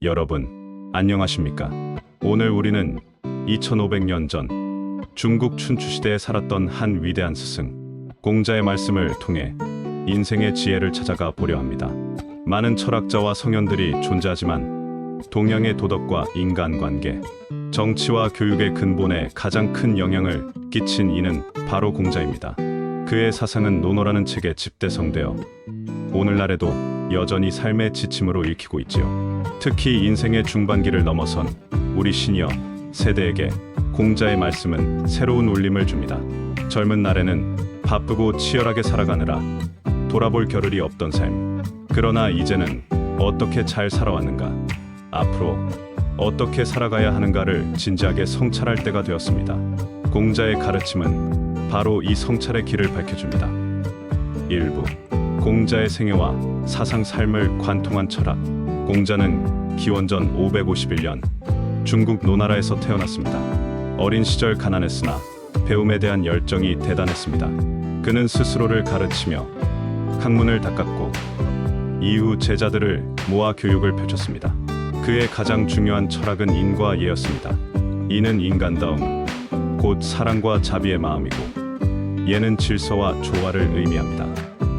여러분, 안녕하십니까? 오늘 우리는 2500년 전 중국 춘추시대에 살았던 한 위대한 스승, 공자의 말씀을 통해 인생의 지혜를 찾아가 보려 합니다. 많은 철학자와 성현들이 존재하지만 동양의 도덕과 인간관계, 정치와 교육의 근본에 가장 큰 영향을 끼친 이는 바로 공자입니다. 그의 사상은 논어라는 책에 집대성되어 오늘날에도 여전히 삶의 지침으로 읽히고 있지요. 특히 인생의 중반기를 넘어선 우리 시니어 세대에게 공자의 말씀은 새로운 울림을 줍니다. 젊은 날에는 바쁘고 치열하게 살아가느라 돌아볼 겨를이 없던 삶. 그러나 이제는 어떻게 잘 살아왔는가, 앞으로 어떻게 살아가야 하는가를 진지하게 성찰할 때가 되었습니다. 공자의 가르침은 바로 이 성찰의 길을 밝혀줍니다. 일부 공자의 생애와 사상 삶을 관통한 철학. 공자는 기원전 551년 중국 노나라에서 태어났습니다. 어린 시절 가난했으나 배움에 대한 열정이 대단했습니다. 그는 스스로를 가르치며 학문을 닦았고 이후 제자들을 모아 교육을 펼쳤습니다. 그의 가장 중요한 철학은 인과 예였습니다. 이는 인간다움, 곧 사랑과 자비의 마음이고, 예는 질서와 조화를 의미합니다.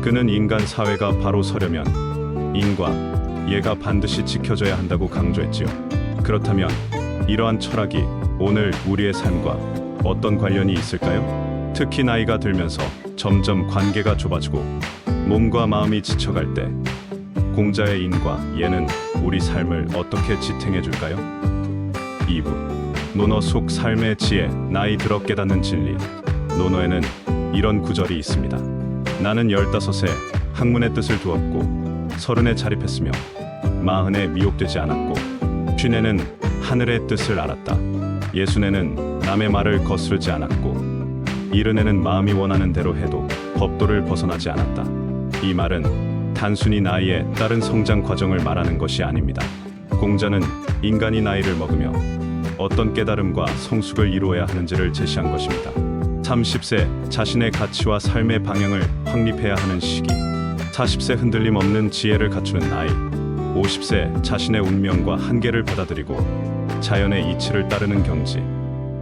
그는 인간 사회가 바로 서려면 인과 예가 반드시 지켜져야 한다고 강조했지요. 그렇다면 이러한 철학이 오늘 우리의 삶과 어떤 관련이 있을까요? 특히 나이가 들면서 점점 관계가 좁아지고 몸과 마음이 지쳐갈 때 공자의 인과 예는 우리 삶을 어떻게 지탱해 줄까요? 2부 논어 속 삶의 지혜, 나이 들어 깨닫는 진리. 논어에는 이런 구절이 있습니다. 나는 15에 학문의 뜻을 두었고 30에 자립했으며 40에 미혹되지 않았고 50에는 하늘의 뜻을 알았다. 60에는 남의 말을 거스르지 않았고 70에는 마음이 원하는 대로 해도 법도를 벗어나지 않았다. 이 말은 단순히 나이에 따른 성장 과정을 말하는 것이 아닙니다. 공자는 인간이 나이를 먹으며 어떤 깨달음과 성숙을 이루어야 하는지를 제시한 것입니다. 30세 자신의 가치와 삶의 방향을 확립해야 하는 시기, 40세 흔들림 없는 지혜를 갖추는 나이, 50세 자신의 운명과 한계를 받아들이고 자연의 이치를 따르는 경지,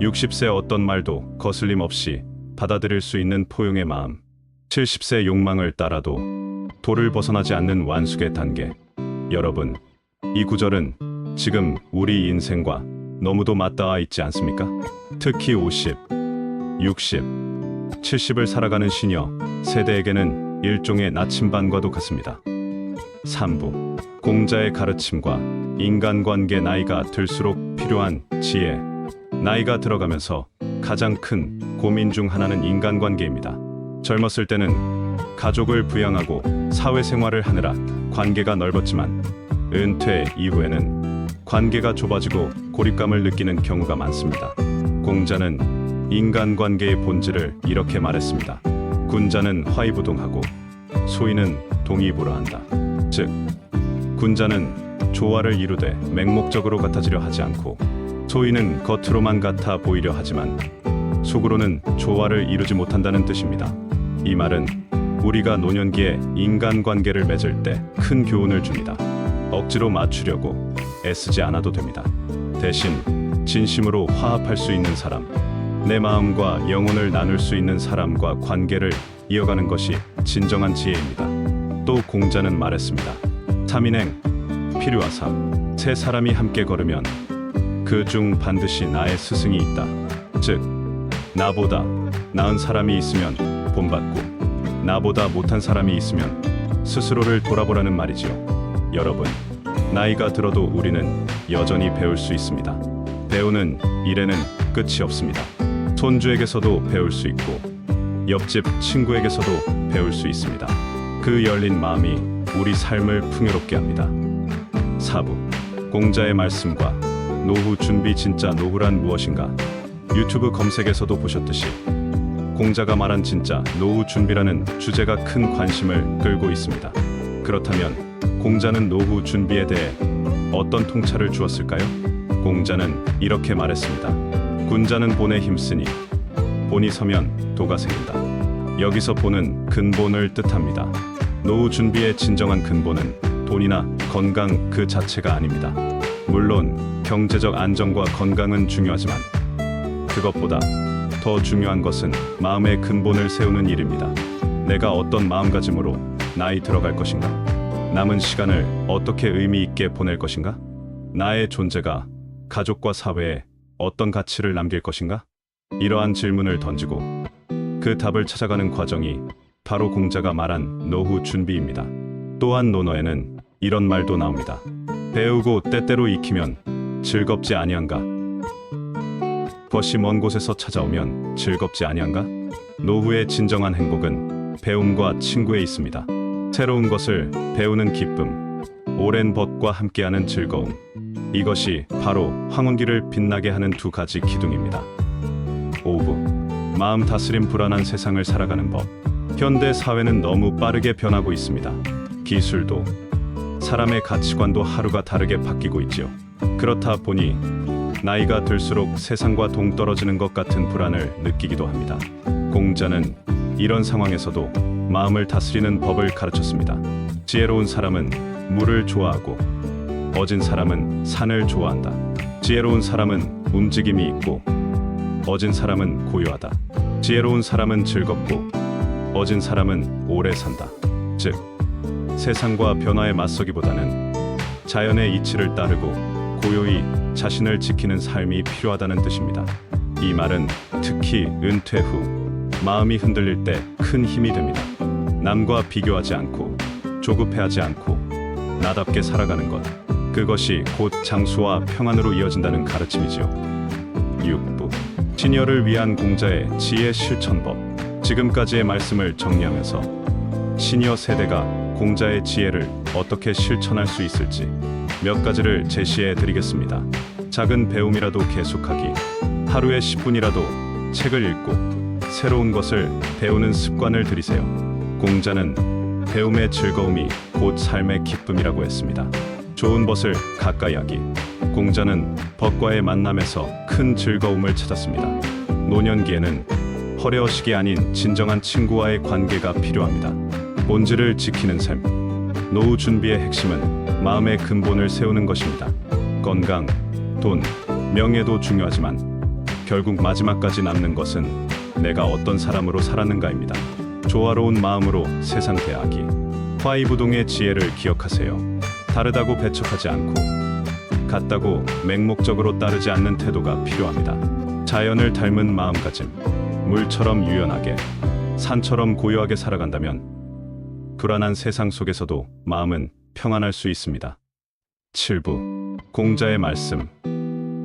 60세 어떤 말도 거슬림 없이 받아들일 수 있는 포용의 마음, 70세 욕망을 따라도 도를 벗어나지 않는 완숙의 단계. 여러분, 이 구절은 지금 우리 인생과 너무도 맞닿아 있지 않습니까? 특히 50, 60, 70을 살아가는 시니어 세대에게는 일종의 나침반과도 같습니다. 3부 공자의 가르침과 인간관계. 나이가 들수록 필요한 지혜. 나이가 들어가면서 가장 큰 고민 중 하나는 인간관계입니다. 젊었을 때는 가족을 부양하고 사회생활을 하느라 관계가 넓었지만 은퇴 이후에는 관계가 좁아지고 고립감을 느끼는 경우가 많습니다. 공자는 인간관계의 본질을 이렇게 말했습니다. 군자는 화이부동하고 소인은 동의불허한다. 즉, 군자는 조화를 이루되 맹목적으로 같아지려 하지 않고, 소인은 겉으로만 같아 보이려 하지만 속으로는 조화를 이루지 못한다는 뜻입니다. 이 말은 우리가 노년기에 인간관계를 맺을 때 큰 교훈을 줍니다. 억지로 맞추려고 애쓰지 않아도 됩니다. 대신 진심으로 화합할 수 있는 사람, 내 마음과 영혼을 나눌 수 있는 사람과 관계를 이어가는 것이 진정한 지혜입니다. 또 공자는 말했습니다. 3인행 필요하사 세 사람이 함께 걸으면 그 중 반드시 나의 스승이 있다. 즉, 나보다 나은 사람이 있으면 본받고 나보다 못한 사람이 있으면 스스로를 돌아보라는 말이지요. 여러분, 나이가 들어도 우리는 여전히 배울 수 있습니다. 배우는 일에는 끝이 없습니다. 손주에게서도 배울 수 있고 옆집 친구에게서도 배울 수 있습니다. 그 열린 마음이 우리 삶을 풍요롭게 합니다. 4부 공자의 말씀과 노후 준비. 진짜 노후란 무엇인가? 유튜브 검색에서도 보셨듯이 공자가 말한 진짜 노후 준비라는 주제가 큰 관심을 끌고 있습니다. 그렇다면 공자는 노후 준비에 대해 어떤 통찰을 주었을까요? 공자는 이렇게 말했습니다. 군자는 본에 힘쓰니 본이 서면 도가 생긴다. 여기서 본은 근본을 뜻합니다. 노후 준비의 진정한 근본은 돈이나 건강 그 자체가 아닙니다. 물론 경제적 안정과 건강은 중요하지만 그것보다 더 중요한 것은 마음의 근본을 세우는 일입니다. 내가 어떤 마음가짐으로 나이 들어갈 것인가? 남은 시간을 어떻게 의미 있게 보낼 것인가? 나의 존재가 가족과 사회에 어떤 가치를 남길 것인가? 이러한 질문을 던지고 그 답을 찾아가는 과정이 바로 공자가 말한 노후 준비입니다. 또한 논어에는 이런 말도 나옵니다. 배우고 때때로 익히면 즐겁지 아니한가? 벗이 먼 곳에서 찾아오면 즐겁지 아니한가? 노후의 진정한 행복은 배움과 친구에 있습니다. 새로운 것을 배우는 기쁨, 오랜 벗과 함께하는 즐거움. 이것이 바로 황혼기를 빛나게 하는 두 가지 기둥입니다. 5부. 마음 다스림 불안한 세상을 살아가는 법. 현대 사회는 너무 빠르게 변하고 있습니다. 기술도, 사람의 가치관도 하루가 다르게 바뀌고 있지요. 그렇다 보니 나이가 들수록 세상과 동떨어지는 것 같은 불안을 느끼기도 합니다. 공자는 이런 상황에서도 마음을 다스리는 법을 가르쳤습니다. 지혜로운 사람은 물을 좋아하고 어진 사람은 산을 좋아한다. 지혜로운 사람은 움직임이 있고 어진 사람은 고요하다. 지혜로운 사람은 즐겁고 어진 사람은 오래 산다. 즉, 세상과 변화에 맞서기보다는 자연의 이치를 따르고 고요히 자신을 지키는 삶이 필요하다는 뜻입니다. 이 말은 특히 은퇴 후 마음이 흔들릴 때 큰 힘이 됩니다. 남과 비교하지 않고 조급해하지 않고 나답게 살아가는 것, 그것이 곧 장수와 평안으로 이어진다는 가르침이지요. 6부. 시니어를 위한 공자의 지혜 실천법. 지금까지의 말씀을 정리하면서 시니어 세대가 공자의 지혜를 어떻게 실천할 수 있을지 몇 가지를 제시해 드리겠습니다. 작은 배움이라도 계속하기, 하루에 10분이라도 책을 읽고 새로운 것을 배우는 습관을 들이세요. 공자는 배움의 즐거움이 곧 삶의 기쁨이라고 했습니다. 좋은 벗을 가까이 하기. 공자는 벗과의 만남에서 큰 즐거움을 찾았습니다. 노년기에는 허례허식이 아닌 진정한 친구와의 관계가 필요합니다. 본질을 지키는 삶. 노후 준비의 핵심은 마음의 근본을 세우는 것입니다. 건강, 돈, 명예도 중요하지만 결국 마지막까지 남는 것은 내가 어떤 사람으로 살았는가입니다. 조화로운 마음으로 세상 대하기. 화이부동의 지혜를 기억하세요. 다르다고 배척하지 않고 같다고 맹목적으로 따르지 않는 태도가 필요합니다. 자연을 닮은 마음가짐. 물처럼 유연하게, 산처럼 고요하게 살아간다면 불안한 세상 속에서도 마음은 평안할 수 있습니다. 7부. 공자의 말씀.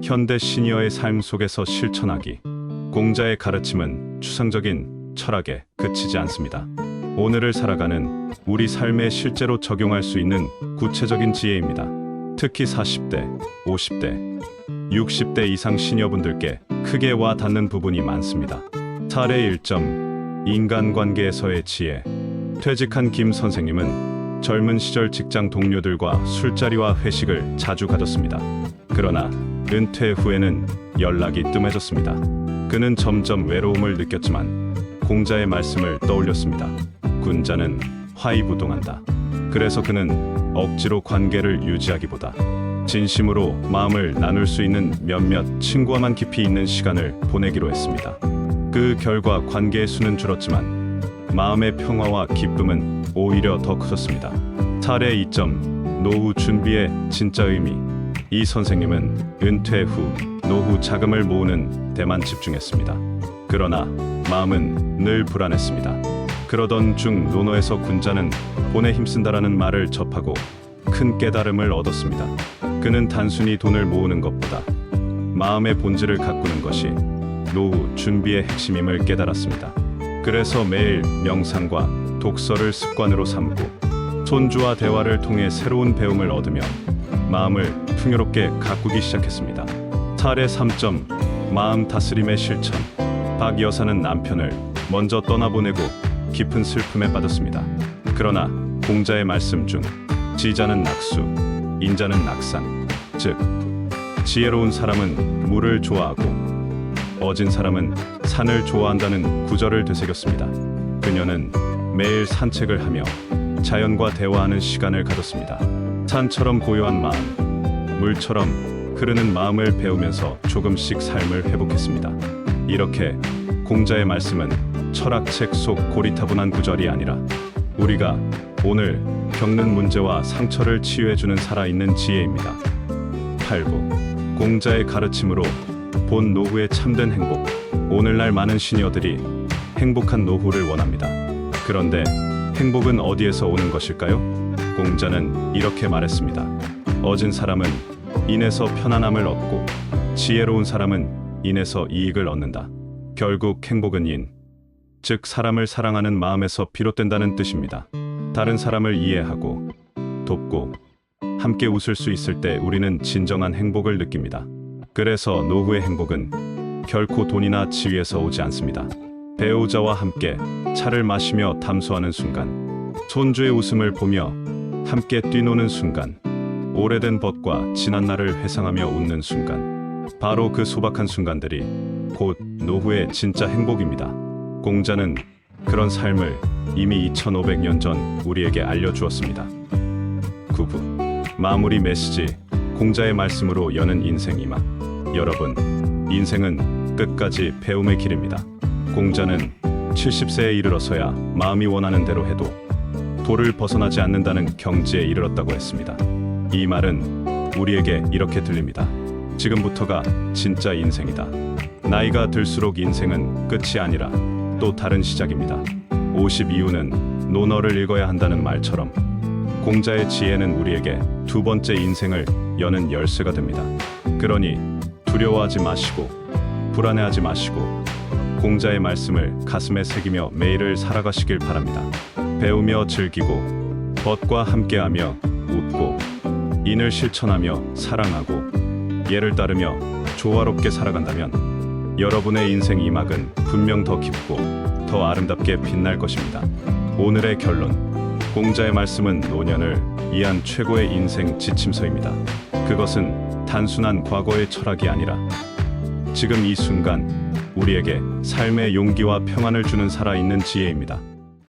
현대 시니어의 삶 속에서 실천하기. 공자의 가르침은 추상적인 철학에 그치지 않습니다. 오늘을 살아가는 우리 삶에 실제로 적용할 수 있는 구체적인 지혜입니다. 특히 40대, 50대, 60대 이상 시니어분들께 크게 와 닿는 부분이 많습니다. 사례 1점. 인간관계에서의 지혜. 퇴직한 김 선생님은 젊은 시절 직장 동료들과 술자리와 회식을 자주 가졌습니다. 그러나 은퇴 후에는 연락이 뜸해졌습니다. 그는 점점 외로움을 느꼈지만 공자의 말씀을 떠올렸습니다. 군자는 화이부동한다. 그래서 그는 억지로 관계를 유지하기보다 진심으로 마음을 나눌 수 있는 몇몇 친구와만 깊이 있는 시간을 보내기로 했습니다. 그 결과 관계의 수는 줄었지만 마음의 평화와 기쁨은 오히려 더 커졌습니다. 사례 2점. 노후 준비의 진짜 의미. 이 선생님은 은퇴 후 노후 자금을 모으는 데만 집중했습니다. 그러나 마음은 늘 불안했습니다. 그러던 중 논어에서 군자는 돈에 힘쓴다라는 말을 접하고 큰 깨달음을 얻었습니다. 그는 단순히 돈을 모으는 것보다 마음의 본질을 가꾸는 것이 노후 준비의 핵심임을 깨달았습니다. 그래서 매일 명상과 독서를 습관으로 삼고 손주와 대화를 통해 새로운 배움을 얻으며 마음을 풍요롭게 가꾸기 시작했습니다. 사례 3점. 마음 다스림의 실천. 박 여사는 남편을 먼저 떠나보내고 깊은 슬픔에 빠졌습니다. 그러나 공자의 말씀 중 지자는 낙수, 인자는 낙산, 즉 지혜로운 사람은 물을 좋아하고 어진 사람은 산을 좋아한다는 구절을 되새겼습니다. 그녀는 매일 산책을 하며 자연과 대화하는 시간을 가졌습니다. 산처럼 고요한 마음, 물처럼 흐르는 마음을 배우면서 조금씩 삶을 회복했습니다. 이렇게 공자의 말씀은 철학책 속 고리타분한 구절이 아니라 우리가 오늘 겪는 문제와 상처를 치유해주는 살아있는 지혜입니다. 8부 공자의 가르침으로 본 노후의 참된 행복. 오늘날 많은 시니어들이 행복한 노후를 원합니다. 그런데 행복은 어디에서 오는 것일까요? 공자는 이렇게 말했습니다. 얻은 사람은 인에서 편안함을 얻고 지혜로운 사람은 인에서 이익을 얻는다. 결국 행복은 인, 즉 사람을 사랑하는 마음에서 비롯된다는 뜻입니다. 다른 사람을 이해하고 돕고 함께 웃을 수 있을 때 우리는 진정한 행복을 느낍니다. 그래서 노후의 행복은 결코 돈이나 지위에서 오지 않습니다. 배우자와 함께 차를 마시며 담소하는 순간, 손주의 웃음을 보며 함께 뛰노는 순간, 오래된 벗과 지난 날을 회상하며 웃는 순간, 바로 그 소박한 순간들이 곧 노후의 진짜 행복입니다. 공자는 그런 삶을 이미 2500년 전 우리에게 알려주었습니다. 9부 마무리 메시지 공자의 말씀으로 여는 인생 이막. 여러분, 인생은 끝까지 배움의 길입니다. 공자는 70세에 이르러서야 마음이 원하는 대로 해도 도를 벗어나지 않는다는 경지에 이르렀다고 했습니다. 이 말은 우리에게 이렇게 들립니다. 지금부터가 진짜 인생이다. 나이가 들수록 인생은 끝이 아니라 또 다른 시작입니다. 50 이후는 논어를 읽어야 한다는 말처럼 공자의 지혜는 우리에게 두 번째 인생을 여는 열쇠가 됩니다. 그러니 두려워하지 마시고 불안해하지 마시고 공자의 말씀을 가슴에 새기며 매일을 살아가시길 바랍니다. 배우며 즐기고 벗과 함께하며 웃고 인을 실천하며 사랑하고 예를 따르며 조화롭게 살아간다면 여러분의 인생 이막은 분명 더 깊고 더 아름답게 빛날 것입니다. 오늘의 결론, 공자의 말씀은 노년을 위한 최고의 인생 지침서입니다. 그것은 단순한 과거의 철학이 아니라 지금 이 순간 우리에게 삶의 용기와 평안을 주는 살아있는 지혜입니다.